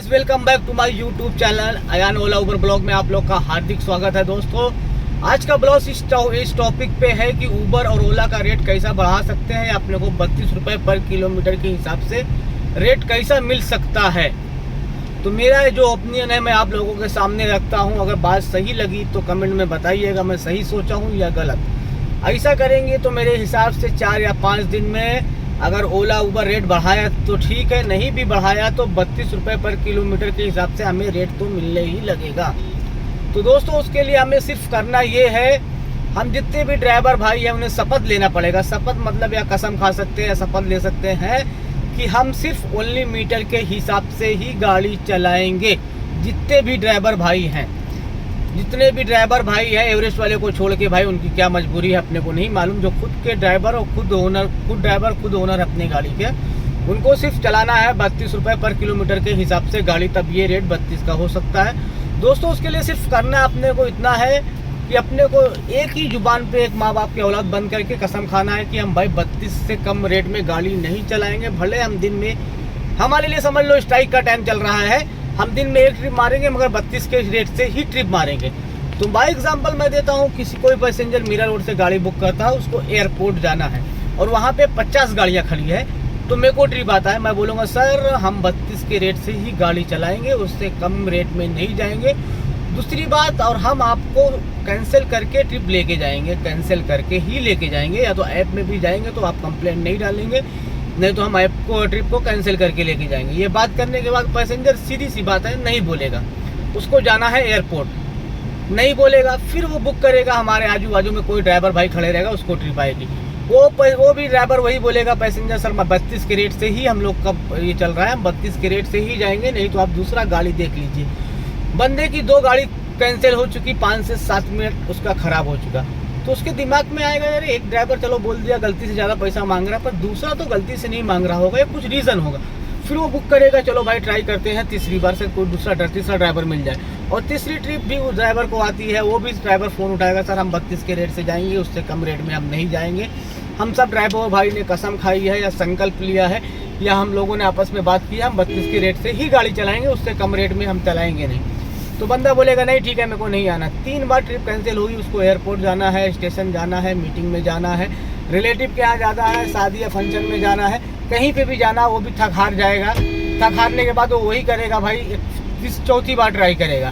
Guys, welcome back to my YouTube channel Ayaan Ola Uber blog में आप लोग का हार्दिक स्वागत है। दोस्तों, आज का ब्लॉग इस टॉपिक पे है कि उबर और ओला का रेट कैसा बढ़ा सकते हैं। अपने को 32 रुपये पर किलोमीटर के हिसाब से रेट कैसा मिल सकता है। तो मेरा जो ओपिनियन है मैं आप लोगों के सामने रखता हूँ। अगर बात सही लगी तो कमेंट में बताइएगा मैं सही सोचा हूँ या गलत। ऐसा करेंगे तो मेरे हिसाब से 4 या 5 दिन में अगर ओला उबर रेट बढ़ाया तो ठीक है, नहीं भी बढ़ाया तो 32 रुपये पर किलोमीटर के हिसाब से हमें रेट तो मिलने ही लगेगा। तो दोस्तों, उसके लिए हमें सिर्फ करना ये है, हम जितने भी ड्राइवर भाई हैं उन्हें शपथ लेना पड़ेगा। शपथ मतलब या कसम खा सकते हैं या शपथ ले सकते हैं कि हम सिर्फ ओनली मीटर के हिसाब से ही गाड़ी चलाएंगे। जितने भी ड्राइवर भाई हैं, जितने भी ड्राइवर भाई हैं, एवरेस्ट वाले को छोड़ के, भाई उनकी क्या मजबूरी है अपने को नहीं मालूम। जो खुद के ड्राइवर और खुद ओनर अपनी गाड़ी के, उनको सिर्फ चलाना है 32 रुपये पर किलोमीटर के हिसाब से गाड़ी, तब ये रेट 32 का हो सकता है। दोस्तों, उसके लिए सिर्फ करना अपने को इतना है कि अपने को एक ही जुबान पे, एक माँ बाप की औलाद बन करके कसम खाना है कि हम भाई 32 से कम रेट में गाड़ी नहीं चलाएंगे। भले हम दिन में, हमारे लिए समझ लो स्ट्राइक का टाइम चल रहा है, हम दिन में एक ट्रिप मारेंगे मगर 32 के रेट से ही ट्रिप मारेंगे। तो बाय एग्जांपल मैं देता हूँ, कोई पैसेंजर मीरा रोड से गाड़ी बुक करता है, उसको एयरपोर्ट जाना है और वहाँ पे 50 गाड़ियाँ खड़ी है, तो मेरे को ट्रिप आता है, मैं बोलूँगा सर हम 32 के रेट से ही गाड़ी चलाएंगे, उससे कम रेट में नहीं जाएंगे। दूसरी बात, और हम आपको कैंसिल करके ट्रिप लेके जाएंगे, कैंसिल करके ही लेके जाएंगे, या तो ऐप में भी जाएंगे तो आप कंप्लेंट नहीं डालेंगे, नहीं तो हम ऐप को ट्रिप को कैंसिल करके लेके जाएंगे। ये बात करने के बाद पैसेंजर सीधी सी बात है नहीं बोलेगा, उसको जाना है एयरपोर्ट, नहीं बोलेगा, फिर वो बुक करेगा। हमारे आजू बाजू में कोई ड्राइवर भाई खड़े रहेगा, उसको ट्रिप आएगी, वो भी ड्राइवर वही बोलेगा पैसेंजर सर 32 के रेट से ही हम लोग का ये चल रहा है, हम 32 के रेट से ही जाएंगे, नहीं तो आप दूसरा गाड़ी देख लीजिए। बंदे की 2 गाड़ी कैंसिल हो चुकी, 5 से 7 मिनट उसका खराब हो चुका, तो उसके दिमाग में आएगा यार एक ड्राइवर चलो बोल दिया गलती से ज़्यादा पैसा मांग रहा है, पर दूसरा तो गलती से नहीं मांग रहा होगा या कुछ रीज़न होगा। फिर वो बुक करेगा, चलो भाई ट्राई करते हैं, तीसरी बार से कोई तीसरा ड्राइवर मिल जाए, और तीसरी ट्रिप भी उस ड्राइवर को आती है, वो भी ड्राइवर फ़ोन उठाएगा सर हम 32 के रेट से जाएंगे, उससे कम रेट में हम नहीं जाएंगे। हम सब ड्राइवर भाई ने कसम खाई है या संकल्प लिया है या हम लोगों ने आपस में बात की है, हम 32 के रेट से ही गाड़ी चलाएँगे, उससे कम रेट में हम चलाएँगे नहीं। तो बंदा बोलेगा नहीं ठीक है मेरे को नहीं आना। 3 बार ट्रिप कैंसिल होगी, उसको एयरपोर्ट जाना है, स्टेशन जाना है, मीटिंग में जाना है, रिलेटिव के यहाँ जाना है, शादी या फंक्शन में जाना है, कहीं पे भी जाना, वो भी थक हार जाएगा। थक हारने के बाद वो वही करेगा भाई, चौथी बार ट्राई करेगा।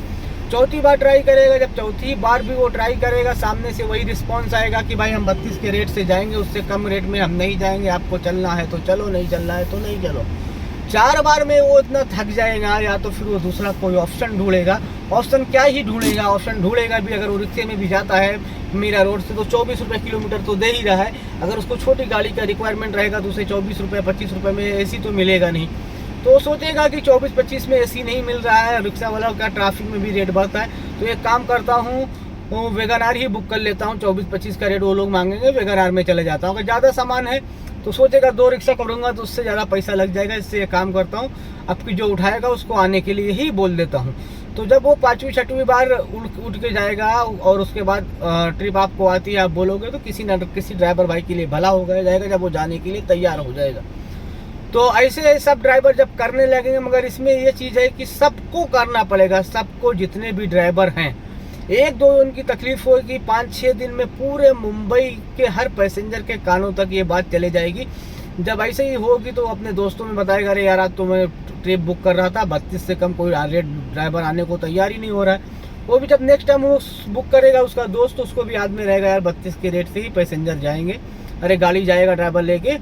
जब चौथी बार भी वो ट्राई करेगा, सामने से वही रिस्पॉन्स आएगा कि भाई हम 32 के रेट से जाएंगे, उससे कम रेट में हम नहीं जाएंगे, आपको चलना है तो चलो, नहीं चलना है तो नहीं चलो। 4 बार में वो इतना थक जाएगा, या तो फिर वो दूसरा कोई ऑप्शन ढूंढेगा। ऑप्शन क्या ही ढूंढेगा, ऑप्शन ढूंढेगा भी, अगर वो रिक्शे में भी जाता है मीरा रोड से तो 24 रुपये किलोमीटर तो दे ही रहा है। अगर उसको छोटी गाड़ी का रिक्वायरमेंट रहेगा तो उसे 24 रुपये 25 रुपये में एसी तो मिलेगा नहीं, तो वो सोचेगा कि 24-25 में एसी नहीं मिल रहा है, रिक्शा वाला का ट्रैफिक में भी रेट बढ़ता है, तो एक काम करता हूँ वेगनार ही बुक कर लेता हूँ, 24-25 का रेट वो लोग मांगेंगे, वेगनार में चले जाता हूँ। अगर ज़्यादा सामान है तो सोचेगा 2 रिक्शा करूँगा तो उससे ज़्यादा पैसा लग जाएगा, इससे एक काम करता हूँ आपकी जो उठाएगा उसको आने के लिए ही बोल देता हूँ। तो जब वो 5वीं-6वीं बार उठ के जाएगा और उसके बाद ट्रिप आपको आती है, आप बोलोगे तो किसी ड्राइवर भाई के लिए भला हो जाएगा जब वो जाने के लिए तैयार हो जाएगा। तो ऐसे सब ड्राइवर जब करने लगेंगे, मगर इसमें ये चीज़ है कि सबको करना पड़ेगा, सबको, जितने भी ड्राइवर हैं। 1-2 उनकी तकलीफ होगी, 5-6 दिन में पूरे मुंबई के हर पैसेंजर के कानों तक ये बात चले जाएगी। जब ऐसे ही होगी तो अपने दोस्तों में बताएगा अरे यार आज तो मैं ट्रिप बुक कर रहा था, 32 से कम कोई रेट ड्राइवर आने को तैयार ही नहीं हो रहा है। वो भी जब नेक्स्ट टाइम वो बुक करेगा उसका दोस्त, उसको भी याद में रहेगा यार 32 के रेट से ही पैसेंजर जाएंगे, अरे गाड़ी जाएगा ड्राइवर लेके,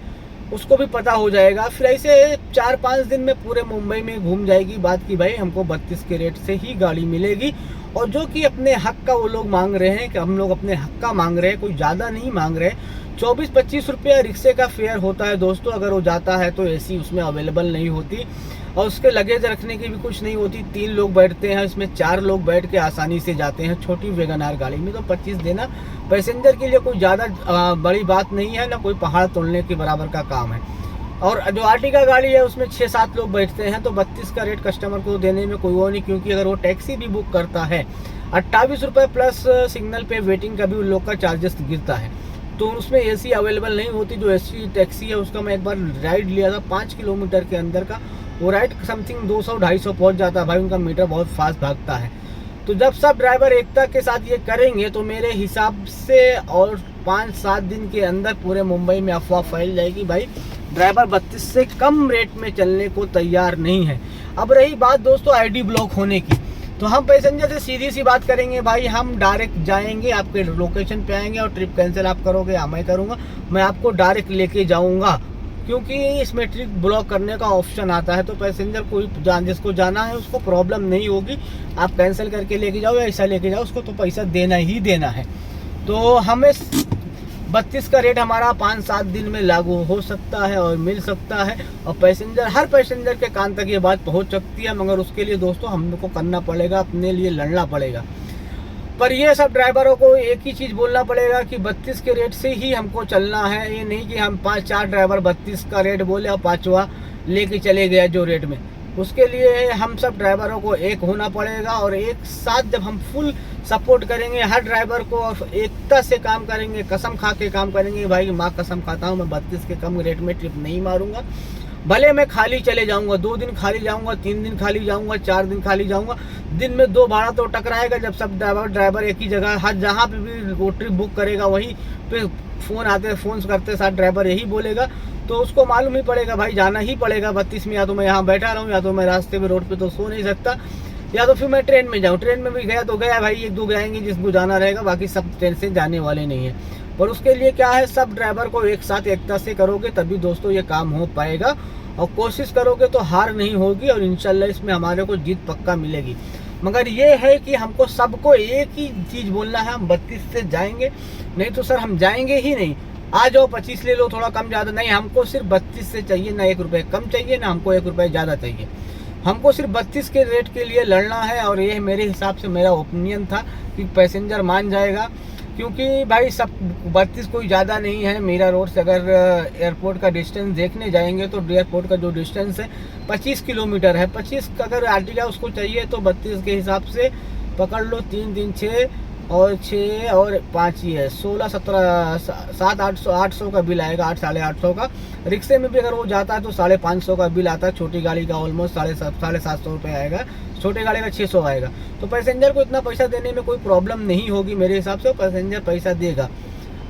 उसको भी पता हो जाएगा। फिर ऐसे 4-5 दिन में पूरे मुंबई में घूम जाएगी बात कि भाई हमको 32 के रेट से ही गाड़ी मिलेगी। और जो कि अपने हक का वो लोग मांग रहे हैं कि हम लोग अपने हक का मांग रहे हैं, कोई ज़्यादा नहीं मांग रहे। 24-25 रुपया रिक्शे का फेयर होता है दोस्तों। अगर वो जाता है तो एसी उसमें अवेलेबल नहीं होती और उसके लगेज रखने की भी कुछ नहीं होती। 3 लोग बैठते हैं, इसमें 4 लोग बैठ के आसानी से जाते हैं छोटी वेगनार गाड़ी में। तो 25 देना पैसेंजर के लिए कोई ज़्यादा बड़ी बात नहीं है, ना कोई पहाड़ तोड़ने के बराबर का काम है। और जो आर्टिका गाड़ी है उसमें 6-7 लोग बैठते हैं, तो 32 का रेट कस्टमर को देने में कोई वो नहीं, क्योंकि अगर वो टैक्सी भी बुक करता है 28 रुपये प्लस सिग्नल पे वेटिंग का भी उन लोग का चार्जेस गिरता है, तो उसमें एसी अवेलेबल नहीं होती। जो एसी टैक्सी है उसका मैं एक बार राइड लिया था 5 किलोमीटर के अंदर का, वो राइट समथिंग 200-250 पहुंच जाता है भाई, उनका मीटर बहुत फास्ट भागता है। तो जब सब ड्राइवर एकता के साथ ये करेंगे तो मेरे हिसाब से और 5-7 दिन के अंदर पूरे मुंबई में अफवाह फैल जाएगी भाई, ड्राइवर 32 से कम रेट में चलने को तैयार नहीं है। अब रही बात दोस्तों आईडी ब्लॉक होने की, तो हम पैसेंजर से सीधी सी बात करेंगे भाई, हम डायरेक्ट जाएंगे, आपके लोकेशन पे आएंगे और ट्रिप कैंसिल आप करोगे या मैं करूँगा, मैं आपको डायरेक्ट लेके जाऊँगा, क्योंकि इसमें ट्रिप ब्लॉक करने का ऑप्शन आता है। तो पैसेंजर कोई जिसको जाना है उसको प्रॉब्लम नहीं होगी, आप कैंसिल करके लेके जाओ या ऐसा लेके जाओ, उसको तो पैसा देना ही देना है। तो हमें 32 का रेट हमारा 5-7 दिन में लागू हो सकता है और मिल सकता है, और हर पैसेंजर के कान तक ये बात पहुंच सकती है, मगर उसके लिए दोस्तों हमको करना पड़ेगा, अपने लिए लड़ना पड़ेगा। पर ये सब ड्राइवरों को एक ही चीज़ बोलना पड़ेगा कि 32 के रेट से ही हमको चलना है, ये नहीं कि हम 5-4 ड्राइवर 32 का रेट बोले और 5वां लेके चले गए जो रेट में। उसके लिए हम सब ड्राइवरों को एक होना पड़ेगा, और एक साथ जब हम फुल सपोर्ट करेंगे हर ड्राइवर को और एकता से काम करेंगे, कसम खा के काम करेंगे भाई, माँ कसम खाता हूँ मैं 32 के कम रेट में ट्रिप नहीं मारूंगा। भले मैं खाली चले जाऊंगा, 2 दिन खाली जाऊंगा, 3 दिन खाली जाऊंगा, 4 दिन खाली जाऊंगा, दिन में 2 भाड़ा तो टकराएगा जब सब ड्राइवर एक ही जगह, हर जहाँ पे भी वो ट्रिप बुक करेगा वहीं पे फ़ोन करते साथ ड्राइवर यही बोलेगा, तो उसको मालूम ही पड़ेगा भाई जाना ही पड़ेगा 32 में, या तो मैं यहाँ बैठा रहूँ, या तो मैं रास्ते में रोड पे तो सो नहीं सकता, या तो फिर मैं ट्रेन में जाऊँ। ट्रेन में भी गया तो गया भाई, 1-2 जाएंगे जिसको जाना रहेगा, बाकी सब ट्रेन से जाने वाले नहीं है। पर उसके लिए क्या है, सब ड्राइवर को एक साथ एकता से करोगे तभी दोस्तों ये काम हो पाएगा, और कोशिश करोगे तो हार नहीं होगी, और इंशाल्लाह इसमें हमारे को जीत पक्का मिलेगी। मगर ये है कि हमको सबको एक ही चीज़ बोलना है, हम 32 से जाएंगे, नहीं तो सर हम जाएंगे ही नहीं। आ जाओ 25 ले लो, थोड़ा कम ज़्यादा नहीं, हमको सिर्फ 32 से चाहिए, ना 1 रुपये कम चाहिए, ना हमको 1 रुपये ज़्यादा चाहिए, हमको सिर्फ 32 के रेट के लिए लड़ना है। और ये मेरे हिसाब से मेरा ओपिनियन था कि पैसेंजर मान जाएगा, क्योंकि भाई सब 32 कोई ज़्यादा नहीं है। मीरा रोड से अगर एयरपोर्ट का डिस्टेंस देखने जाएंगे तो एयरपोर्ट का जो डिस्टेंस है 25 किलोमीटर है। 25 का अगर आर्टिका उसको चाहिए तो 32 के हिसाब से पकड़ लो, 3-3 6 और 6 और 5 ही है, 16-17 7-800 का बिल आएगा, 8-850 का। रिक्शे में भी अगर वो जाता है तो 550 का बिल आता है, छोटी गाड़ी का ऑलमोस्ट 750 रुपये आएगा, छोटे गाड़ी का 600 आएगा। तो पैसेंजर को इतना पैसा देने में कोई प्रॉब्लम नहीं होगी मेरे हिसाब से, पैसेंजर पैसा देगा।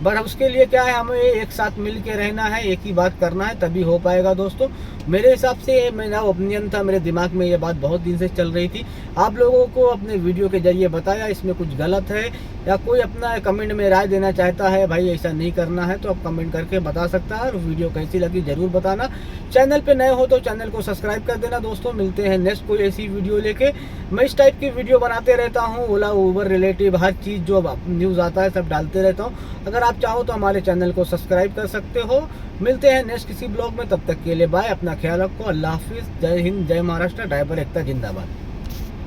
बट उसके लिए क्या है, हमें एक साथ मिल के रहना है, एक ही बात करना है, तभी हो पाएगा दोस्तों। मेरे हिसाब से ये मेरा ओपिनियन था, मेरे दिमाग में ये बात बहुत दिन से चल रही थी, आप लोगों को अपने वीडियो के जरिए बताया। इसमें कुछ गलत है या कोई अपना कमेंट में राय देना चाहता है भाई ऐसा नहीं करना है, तो आप कमेंट करके बता सकता है। और वीडियो कैसी लगी ज़रूर बताना। चैनल पे नए हो तो चैनल को सब्सक्राइब कर देना दोस्तों। मिलते हैं नेक्स्ट कोई ऐसी वीडियो लेके। मैं इस टाइप की वीडियो बनाते रहता हूँ, ओला उबर रिलेटिव हर चीज़ जो न्यूज़ आता है सब डालते रहता हूँ। अगर आप चाहो तो हमारे चैनल को सब्सक्राइब कर सकते हो। मिलते हैं नेक्स्ट किसी ब्लॉग में, तब तक के लिए बाय, अपना ख्याल रखो, अल्लाह हाफिज़, जय हिंद, जय महाराष्ट्र, ड्राइवर एकता जिंदाबाद।